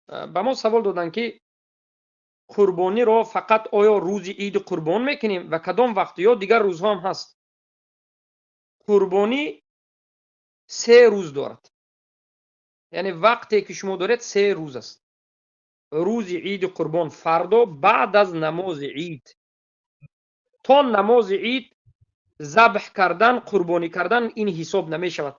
به ما سوال دادن که قربانی را فقط آیا روز عید قربان میکنیم و کدام وقت یا دیگر روزها هم هست؟ قربانی 3 روز دارد، یعنی وقتی که شما دارید 3 روز است. روز عید قربان فردا بعد از نماز عید تا نماز عید ذبح کردن، قربانی کردن این حساب نمی شود.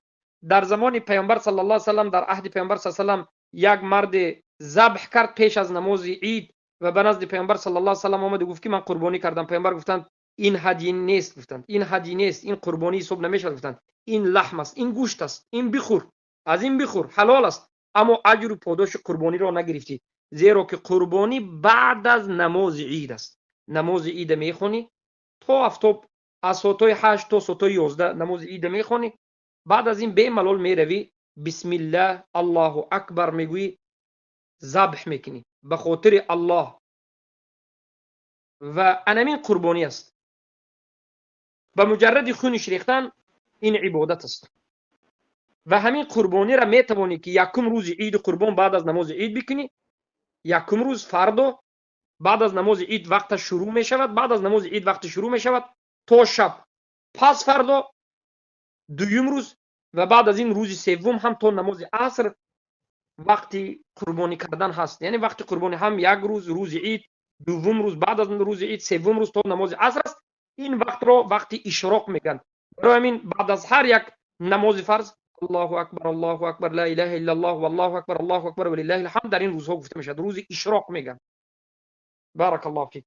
در زمان پیامبر صلی الله علیه و سلم، در عهد پیامبر صلی الله علیه و سلم، یک مرد ذبح کرد پیش از نماز عید و به نزد پیامبر صلی الله علیه و سلم آمد و گفت که من قربانی کردم. پیامبر گفتند این هدیه نیست، گفتند این هدیه نیست، این قربانی حساب نمی شود، گفتند این لحم است، این گوشت است، این بخور، از این بخور، حلال است، اما اجر و پاداش قربانی را نگرفتی، زیرا که قربانی بعد از نماز عید است. نماز عید میخونی تا افتاب از سوتای 8 تا سوتای 11 نماز عید میخونی، بعد از این به ملال میروی بسم الله الله اکبر میگویی، ذبح میکنی به خاطر الله و انمین قربانی است. به مجرد خونش ریختن این عبادت است و همین قربانی را میتوانی که یکم روز عید قربان بعد از نماز عید بکنی، یکم روز فردا بعد از نماز عید وقت شروع می شود، بعد از نماز عید وقت شروع می شود تا شب، پس فردا دویم روز و بعد از این روز سوم هم تا نماز عصر وقتی قربانی کردن هست. یعنی وقتی قربانی هم یک روز، روز عید، دوم روز بعد از روز عید، سوم روز تا نماز عصر است. این وقت را وقتی اشراق میگن. برای همین بعد از هر یک نماز فرض الله اکبر الله اکبر لا اله الا الله والله اکبر الله اکبر ولله الحمد در این روزها گفته میشد، روز اشراق میگن. بارک الله فیک.